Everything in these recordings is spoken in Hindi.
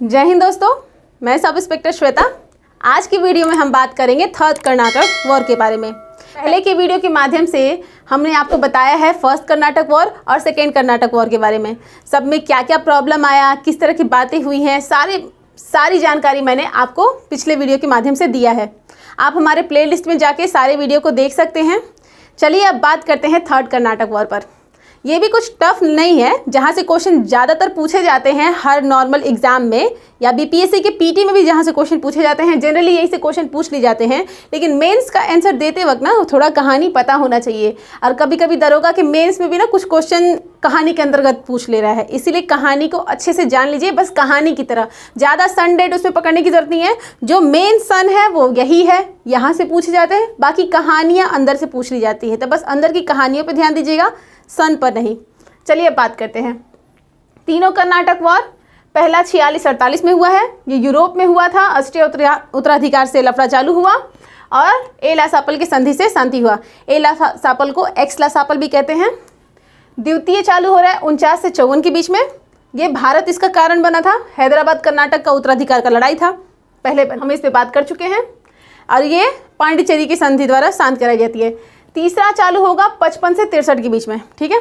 जय हिंद दोस्तों, मैं सब इंस्पेक्टर श्वेता। आज की वीडियो में हम बात करेंगे थर्ड कर्नाटक वॉर के बारे में। पहले की वीडियो के माध्यम से हमने आपको बताया है फर्स्ट कर्नाटक वॉर और सेकेंड कर्नाटक वॉर के बारे में। सब में क्या क्या प्रॉब्लम आया, किस तरह की बातें हुई हैं, सारी जानकारी मैंने आपको पिछले वीडियो के माध्यम से दिया है। आप हमारे प्लेलिस्ट में जाके सारे वीडियो को देख सकते हैं। चलिए अब बात करते हैं थर्ड कर्नाटक वॉर पर। ये भी कुछ टफ नहीं है, जहाँ से क्वेश्चन ज़्यादातर पूछे जाते हैं हर नॉर्मल एग्जाम में या बीपीएससी के पीटी में भी जहाँ से क्वेश्चन पूछे जाते हैं, जनरली यही से क्वेश्चन पूछ लिए जाते हैं। लेकिन मेंस का आंसर देते वक्त ना थोड़ा कहानी पता होना चाहिए। और कभी कभी दरोगा के मेंस में भी ना कुछ क्वेश्चन कहानी के अंतर्गत पूछ ले रहा है, इसीलिए कहानी को अच्छे से जान लीजिए। बस कहानी की तरह ज़्यादा सन डेट उसमें पकड़ने की जरूरत नहीं है। जो मेन सन है वो यही है, यहाँ से पूछे जाते हैं, बाकी कहानियाँ अंदर से पूछ ली जाती है। तो बस अंदर की कहानियों पर ध्यान दीजिएगा, सन पर नहीं। चलिए अब बात करते हैं तीनों कर्नाटक वॉर। पहला 46-48 में हुआ है, ये यूरोप में हुआ था। ऑस्ट्रिया उत्तराधिकार से लफड़ा चालू हुआ और एला-सापल की संधि से शांति हुआ। एला-सापल को एक्स-ला-सापल भी कहते हैं। द्वितीय चालू हो रहा है 49 से 54 के बीच में। ये भारत इसका कारण बना था। हैदराबाद कर्नाटक का उत्तराधिकार का लड़ाई था, पहले हम इस पर बात कर चुके हैं। और ये पांडिचेरी की संधि द्वारा शांत कराई जाती है। तीसरा चालू होगा 55 से 63 के बीच में, ठीक है,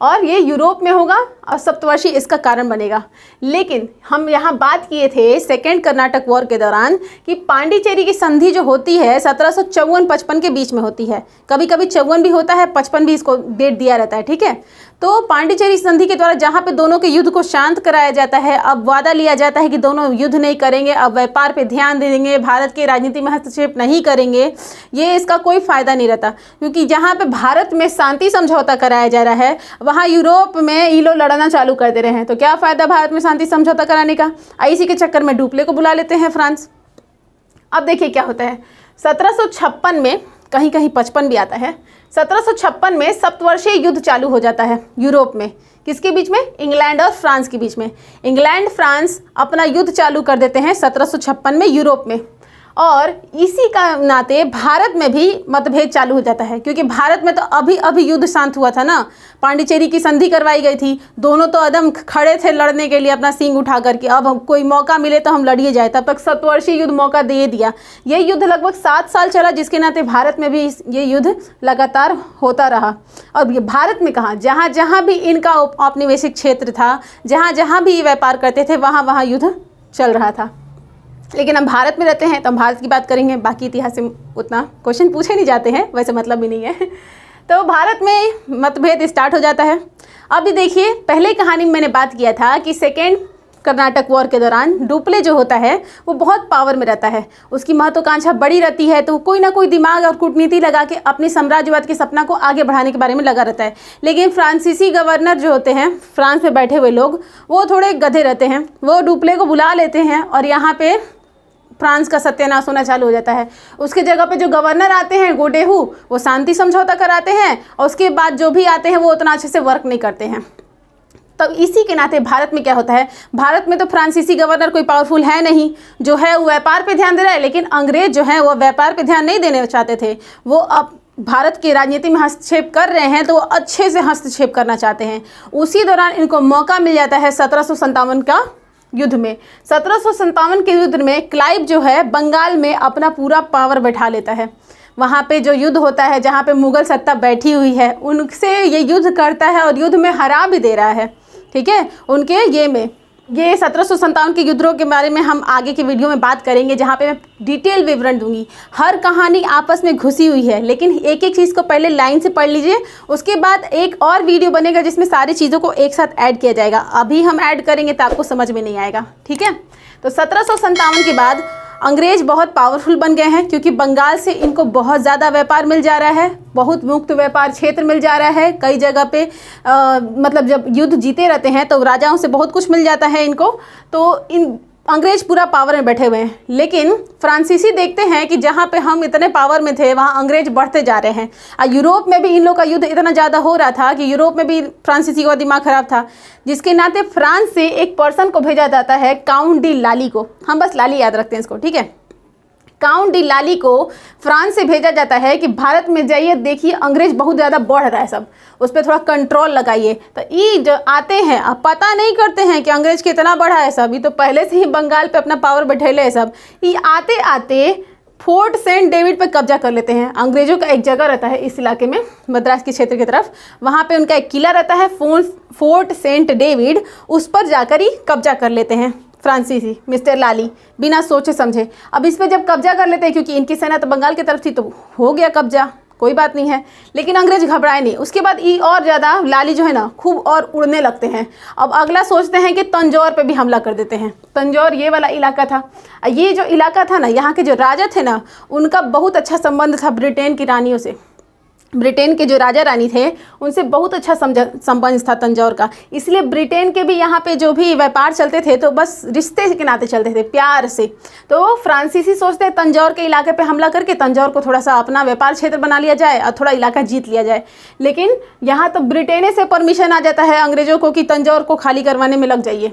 और ये यूरोप में होगा और सप्तवर्षीय इसका कारण बनेगा। लेकिन हम यहाँ बात किए थे सेकेंड कर्नाटक वॉर के दौरान कि पांडिचेरी की संधि जो होती है 1754-55 के बीच में होती है। कभी कभी 54 भी होता है, 55 भी इसको डेट दिया रहता है, ठीक है। तो पांडिचेरी संधि के द्वारा जहाँ पे दोनों के युद्ध को शांत कराया जाता है, अब वादा लिया जाता है कि दोनों युद्ध नहीं करेंगे, अब व्यापार पे ध्यान देंगे, भारत के राजनीति में हस्तक्षेप नहीं करेंगे। ये इसका कोई फायदा नहीं रहता, क्योंकि जहाँ पे भारत में शांति समझौता कराया जा रहा है, वहाँ यूरोप में ये लोग लड़ना चालू कर दे रहे हैं। तो क्या फ़ायदा भारत में शांति समझौता कराने का। इसी के चक्कर में डुप्ले को बुला लेते हैं फ्रांस। अब देखिए क्या होता है 1756 में, कहीं कहीं 55 भी आता है। 1756 में सप्तवर्षीय युद्ध चालू हो जाता है यूरोप में। किसके बीच में? इंग्लैंड और फ्रांस के बीच में। इंग्लैंड फ्रांस अपना युद्ध चालू कर देते हैं 1756 में यूरोप में। और इसी का नाते भारत में भी मतभेद चालू हो जाता है, क्योंकि भारत में तो अभी युद्ध शांत हुआ था ना, पांडिचेरी की संधि करवाई गई थी। दोनों तो एकदम खड़े थे लड़ने के लिए अपना सींग उठा करके, अब कोई मौका मिले तो हम लड़िए जाए। तब तक सप्तवर्षीय युद्ध मौका दे दिया। ये युद्ध लगभग 7 साल चला, जिसके नाते भारत में भी ये युद्ध लगातार होता रहा। और ये भारत में कहाँ, जहाँ जहाँ भी इनका औपनिवेशिक क्षेत्र था, जहाँ जहाँ भी व्यापार करते थे, वहाँ वहाँ युद्ध चल रहा था। लेकिन हम भारत में रहते हैं तो हम भारत की बात करेंगे, बाकी इतिहास से उतना क्वेश्चन पूछे नहीं जाते हैं, वैसे मतलब भी नहीं है। तो भारत में मतभेद स्टार्ट हो जाता है। अभी देखिए, पहले कहानी में मैंने बात किया था कि सेकेंड कर्नाटक वॉर के दौरान डुप्ले जो होता है वो बहुत पावर में रहता है, उसकी महत्वाकांक्षा बड़ी रहती है, तो कोई ना कोई दिमाग और कूटनीति लगा के अपने साम्राज्यवाद के सपना को आगे बढ़ाने के बारे में लगा रहता है। लेकिन फ्रांसीसी गवर्नर जो होते हैं, फ्रांस में बैठे हुए लोग, वो थोड़े गधे रहते हैं। वो डुप्ले को बुला लेते हैं और यहाँ पे फ्रांस का सत्यानाश होना चालू हो जाता है। उसके जगह पे जो गवर्नर आते हैं गोडेहू, वो शांति समझौता कराते हैं, और उसके बाद जो भी आते हैं वो उतना अच्छे से वर्क नहीं करते हैं। तब इसी के नाते भारत में क्या होता है, भारत में तो फ्रांसीसी गवर्नर कोई पावरफुल है नहीं, जो है वो व्यापार पे ध्यान दे रहा है। लेकिन अंग्रेज जो है वो व्यापार पे ध्यान नहीं देने चाहते थे, वो अब भारत की राजनीति में हस्तक्षेप कर रहे हैं, तो वो अच्छे से हस्तक्षेप करना चाहते हैं। उसी दौरान इनको मौका मिल जाता है 1757 का युद्ध में। 1757 के युद्ध में क्लाइव जो है बंगाल में अपना पूरा पावर बैठा लेता है। वहाँ पे जो युद्ध होता है, जहाँ पे मुगल सत्ता बैठी हुई है, उनसे ये युद्ध करता है और युद्ध में हरा भी दे रहा है, ठीक है। उनके ये 1757 के युद्धों के बारे में हम आगे की वीडियो में बात करेंगे, जहाँ पे मैं डिटेल विवरण दूंगी। हर कहानी आपस में घुसी हुई है, लेकिन एक एक चीज़ को पहले लाइन से पढ़ लीजिए। उसके बाद एक और वीडियो बनेगा जिसमें सारी चीज़ों को एक साथ ऐड किया जाएगा। अभी हम ऐड करेंगे तो आपको समझ में नहीं आएगा, ठीक है। तो 1757 के बाद अंग्रेज बहुत पावरफुल बन गए हैं, क्योंकि बंगाल से इनको बहुत ज़्यादा व्यापार मिल जा रहा है, बहुत मुक्त व्यापार क्षेत्र मिल जा रहा है। कई जगह पे मतलब जब युद्ध जीते रहते हैं तो राजाओं से बहुत कुछ मिल जाता है इनको। तो इन अंग्रेज पूरा पावर में बैठे हुए हैं। लेकिन फ्रांसीसी देखते हैं कि जहाँ पे हम इतने पावर में थे, वहाँ अंग्रेज बढ़ते जा रहे हैं। और यूरोप में भी इन लोग का युद्ध इतना ज़्यादा हो रहा था कि यूरोप में भी फ्रांसीसी का दिमाग खराब था, जिसके नाते फ्रांस से एक पर्सन को भेजा जाता है, काउंट डी लाली को। हम बस लाली याद रखते हैं इसको, ठीक है। काउंट डी लाली को फ्रांस से भेजा जाता है कि भारत में जाइए, देखिए अंग्रेज बहुत ज़्यादा बढ़ रहा है, सब उस पर थोड़ा कंट्रोल लगाइए। तो ये जो आते हैं, अब पता नहीं करते हैं कि अंग्रेज कितना बढ़ा है सब, ये तो पहले से ही बंगाल पे अपना पावर बैठेले है सब। ये आते आते फोर्ट सेंट डेविड पे कब्जा कर लेते हैं। अंग्रेजों का एक जगह रहता है इस इलाके में, मद्रास के क्षेत्र की तरफ, वहाँ पे उनका एक किला रहता है फोर्ट सेंट डेविड, उस पर जाकर ही कब्जा कर लेते हैं फ्रांसीसी मिस्टर लाली बिना सोचे समझे। अब इस पर जब कब्जा कर लेते हैं, क्योंकि इनकी सेना तो बंगाल की तरफ थी, तो हो गया कब्जा, कोई बात नहीं है। लेकिन अंग्रेज घबराए नहीं। उसके बाद ये और ज़्यादा लाली जो है ना खूब और उड़ने लगते हैं। अब अगला सोचते हैं कि तंजौर पे भी हमला कर देते हैं। तंजौर ये वाला इलाका था, ये जो इलाका था ना, यहाँ के जो राजा थे ना, उनका बहुत अच्छा संबंध था ब्रिटेन की रानियों से। ब्रिटेन के जो राजा रानी थे उनसे बहुत अच्छा संबंध था तंजौर का, इसलिए ब्रिटेन के भी यहाँ पे जो भी व्यापार चलते थे तो बस रिश्ते के नाते चलते थे, प्यार से। तो फ्रांसीसी सोचते हैं तंजौर के इलाके पे हमला करके तंजौर को थोड़ा सा अपना व्यापार क्षेत्र बना लिया जाए और थोड़ा इलाका जीत लिया जाए। लेकिन यहाँ तो ब्रिटेन से परमिशन आ जाता है अंग्रेज़ों को कि तंजौर को खाली करवाने में लग जाइए,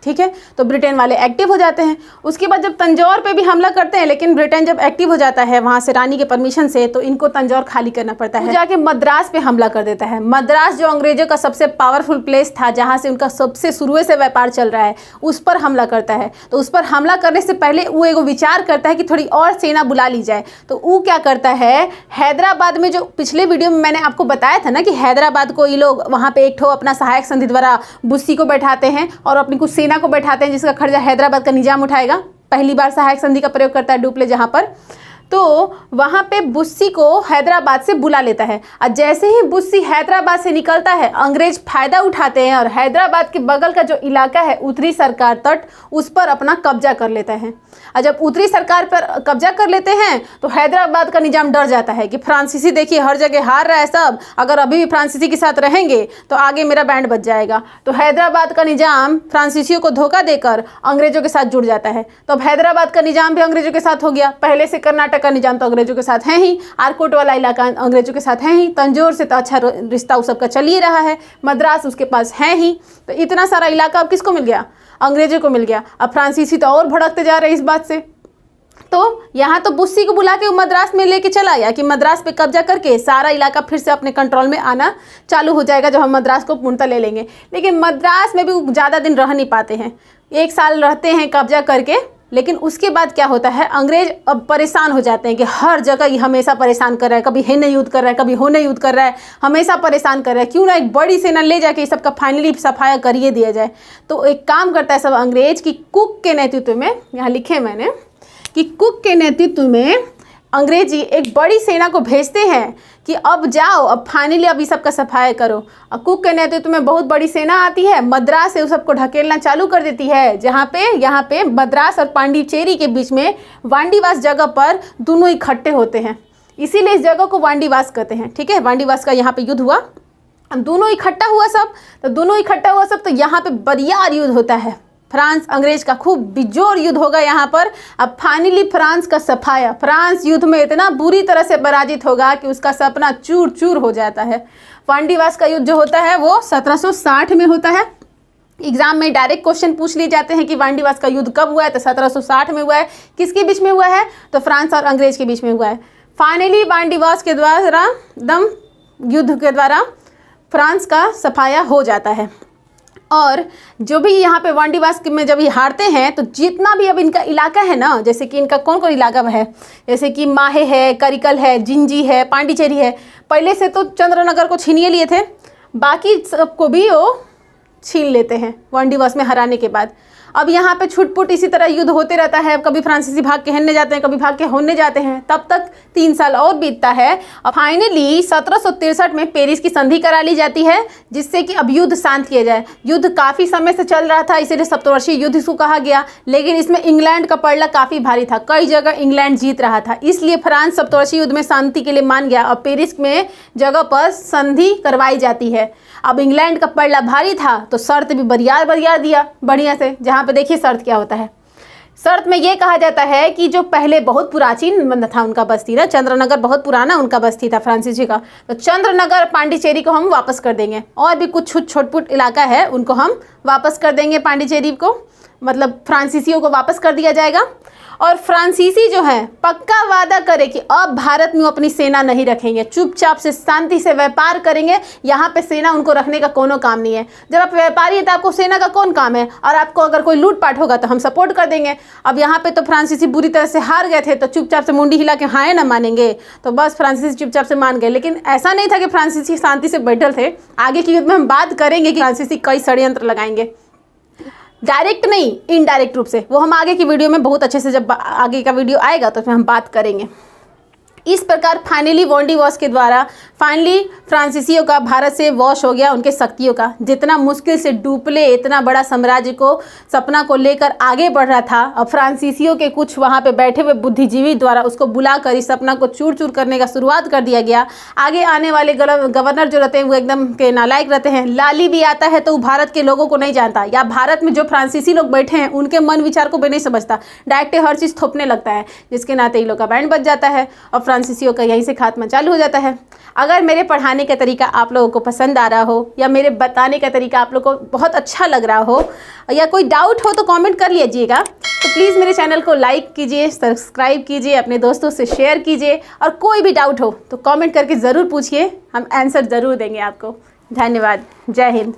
ठीक है। तो ब्रिटेन वाले एक्टिव हो जाते हैं। उसके बाद जब तंजौर पे भी हमला करते हैं, लेकिन ब्रिटेन जब एक्टिव हो जाता है वहाँ से रानी के परमिशन से, तो इनको तंजौर खाली करना पड़ता है। जाके मद्रास पे हमला कर देता है। मद्रास जो अंग्रेजों का सबसे पावरफुल प्लेस था, जहाँ से उनका सबसे शुरू से व्यापार चल रहा है, उस पर हमला करता है। तो उस पर हमला करने से पहले वो एगो विचार करता है कि थोड़ी और सेना बुला ली जाए। तो वो क्या करता है, हैदराबाद में, जो पिछले वीडियो में मैंने आपको बताया था ना कि हैदराबाद को ये लोग वहाँ पे एक ठो अपना सहायक संधि द्वारा बुस्सी को बैठाते हैं और अपनी कुछ सेना को बैठाते हैं, जिसका खर्चा हैदराबाद का निजाम उठाएगा। पहली बार सहायक संधि का प्रयोग करता है डुप्ले जहां पर। तो वहाँ पे बुस्सी को हैदराबाद से बुला लेता है, और जैसे ही बुस्सी हैदराबाद से निकलता है, अंग्रेज फ़ायदा उठाते हैं और हैदराबाद के बगल का जो इलाका है उत्तरी सरकार तट, उस पर अपना कब्जा कर लेता है। और जब उत्तरी सरकार पर कब्जा कर लेते हैं तो हैदराबाद का निजाम डर जाता है कि फ्रांसीसी देखिए हर जगह हार रहा है सब, अगर अभी भी फ्रांसीसी के साथ रहेंगे तो आगे मेरा बैंड बच जाएगा। तो हैदराबाद का निजाम फ्रांसीसियों को धोखा देकर अंग्रेजों के साथ जुड़ जाता है। तो अब हैदराबाद का निजाम भी अंग्रेजों के साथ हो गया। पहले से कर्नाटक का निजाम तो अंग्रेजों के साथ है ही, आरकोट वाला इलाका अंग्रेजों के साथ है ही, तंजौर से तो अच्छा रिश्ता उस सबका चल ही रहा है, मद्रास उसके पास है ही। तो इतना सारा इलाका अब किसको मिल गया, अंग्रेजों को मिल गया। अब फ्रांसीसी तो और भड़कते जा रहे हैं इस बात से। तो यहाँ तो बुस्सी को बुला के मद्रास में लेके चला आया कि मद्रास पे कब्जा करके सारा इलाका फिर से अपने कंट्रोल में आना चालू हो जाएगा जब हम मद्रास को पूर्णतः ले लेंगे। लेकिन मद्रास में भी ज़्यादा दिन रह नहीं पाते हैं, 1 साल रहते हैं कब्जा करके। लेकिन उसके बाद क्या होता है, अंग्रेज अब परेशान हो जाते हैं कि हर जगह ये हमेशा परेशान कर रहा है, कभी हेने युद्ध कर रहा है, कभी होने युद्ध कर रहा है, हमेशा परेशान कर रहा है, क्यों ना एक बड़ी सेना ले जाके इस सबका फाइनली सफाया करिए दिया जाए। तो एक काम करता है सब अंग्रेज की कुक के नेतृत्व में, यहाँ लिखे मैंने कि कुक के नेतृत्व में अंग्रेजी एक बड़ी सेना को भेजते हैं कि अब जाओ, अब फाइनली अब इस सबका सफाया करो। और कुक के नेतृत्व में बहुत बड़ी सेना आती है, मद्रास से उस सबको ढकेलना चालू कर देती है, जहाँ पे यहाँ पे मद्रास और पांडिचेरी के बीच में वांडीवास जगह पर दोनों इकट्ठे होते हैं, इसीलिए इस जगह को वांडीवास कहते हैं। ठीक है, वांडीवास का यहाँ पे युद्ध हुआ, दोनों इकट्ठा हुआ सब। तो दोनों इकट्ठा हुआ सब, तो यहाँ पे बरियार युद्ध होता है, फ्रांस अंग्रेज का खूब बिजोर युद्ध होगा यहाँ पर। अब फाइनली फ्रांस का सफाया, फ्रांस युद्ध में इतना बुरी तरह से पराजित होगा कि उसका सपना चूर चूर हो जाता है। वांडीवास का युद्ध जो होता है वो 1760 में होता है। एग्जाम में डायरेक्ट क्वेश्चन पूछ लिए जाते हैं कि वांडीवास का युद्ध कब हुआ है, तो 1760 में हुआ है। किसके बीच में हुआ है, तो फ्रांस और अंग्रेज के बीच में हुआ है। फाइनली वांडीवास के द्वारा युद्ध के द्वारा फ्रांस का सफाया हो जाता है। और जो भी यहाँ पे वांडीवास में जब ये हारते हैं, तो जितना भी अब इनका इलाका है ना, जैसे कि इनका कौन कौन इलाका है, जैसे कि माहे है, करिकल है, जिंजी है, पांडिचेरी है, पहले से तो चंद्रनगर को छीनिए लिए थे, बाकी सबको भी वो छीन लेते हैं वांडीवास में हराने के बाद। अब यहाँ पे छुटपुट इसी तरह युद्ध होते रहता है, कभी फ्रांसीसी भाग के हेरने जाते हैं, कभी भाग के होने जाते हैं। तब तक 3 साल और बीतता है। और फाइनली 1763 में पेरिस की संधि करा ली जाती है, जिससे कि अब युद्ध शांत किया जाए। युद्ध काफ़ी समय से चल रहा था, इसीलिए सप्तवर्षीय युद्ध इसको कहा गया। लेकिन इसमें इंग्लैंड का पलड़ा काफ़ी भारी था, कई जगह इंग्लैंड जीत रहा था, इसलिए फ्रांस सप्तवर्षीय युद्ध में शांति के लिए मान गया और पेरिस में जगह पर संधि करवाई जाती है। अब इंग्लैंड का पलड़ा भारी था, तो शर्त भी बरियार दिया बढ़िया से। जहाँ पे देखिए शर्त क्या होता है, शर्त में ये कहा जाता है कि जो पहले बहुत प्राचीन था उनका बस्ती ना, चंद्रनगर बहुत पुराना उनका बस्ती था फ्रांसीसी का, तो चंद्रनगर पांडिचेरी को हम वापस कर देंगे, और भी कुछ छोटपुट इलाका है उनको हम वापस कर देंगे, पांडिचेरी को मतलब फ्रांसीसियों को वापस कर दिया जाएगा। और फ्रांसीसी जो हैं पक्का वादा करे कि अब भारत में वो अपनी सेना नहीं रखेंगे, चुपचाप से शांति से व्यापार करेंगे। यहाँ पे सेना उनको रखने का कोनो काम नहीं है। जब आप व्यापारी हैं तो आपको सेना का कौन काम है, और आपको अगर कोई लूटपाट होगा तो हम सपोर्ट कर देंगे। अब यहाँ पे तो फ्रांसीसी बुरी तरह से हार गए थे, तो चुपचाप से मुंडी हिला के हाँ ना मानेंगे, तो बस फ्रांसीसी चुपचाप से मान गए। लेकिन ऐसा नहीं था कि फ्रांसीसी शांति से बैठल थे। आगे की युद्ध में हम बात करेंगे कि फ्रांसीसी कई षड्यंत्र लगाएंगे, डायरेक्ट नहीं इनडायरेक्ट रूप से। वो हम आगे की वीडियो में बहुत अच्छे से, जब आगे का वीडियो आएगा तो उसमें हम बात करेंगे। इस प्रकार फाइनली वॉन्डिवॉस के द्वारा फाइनली फ्रांसीसियों का भारत से वॉश हो गया, उनके शक्तियों का। जितना मुश्किल से डुप्ले इतना बड़ा साम्राज्य को सपना को लेकर आगे बढ़ रहा था, अब फ्रांसीसियों के कुछ वहाँ पे बैठे हुए बुद्धिजीवी द्वारा उसको बुलाकर इस सपना को चूर चूर करने का शुरुआत कर दिया गया। आगे आने वाले गवर्नर जो रहते हैं वो एकदम के नालायक रहते हैं। लाली भी आता है तो वो भारत के लोगों को नहीं जानता, या भारत में जो फ्रांसीसी लोग बैठे हैं उनके मन विचार को भी नहीं समझता, डायरेक्ट हर चीज़ थोपने लगता है, जिसके नाते इन लोग का बैंड बच जाता है और फ्रांसीसियों का यहीं से खात्मा चालू हो जाता है। अगर मेरे पढ़ाने का तरीका आप लोगों को पसंद आ रहा हो, या मेरे बताने का तरीका आप लोगों को बहुत अच्छा लग रहा हो, या कोई डाउट हो तो कमेंट कर लीजिएगा। तो प्लीज़ मेरे चैनल को लाइक कीजिए, सब्सक्राइब कीजिए, अपने दोस्तों से शेयर कीजिए, और कोई भी डाउट हो तो कमेंट करके ज़रूर पूछिए, हम आंसर ज़रूर देंगे आपको। धन्यवाद। जय हिंद।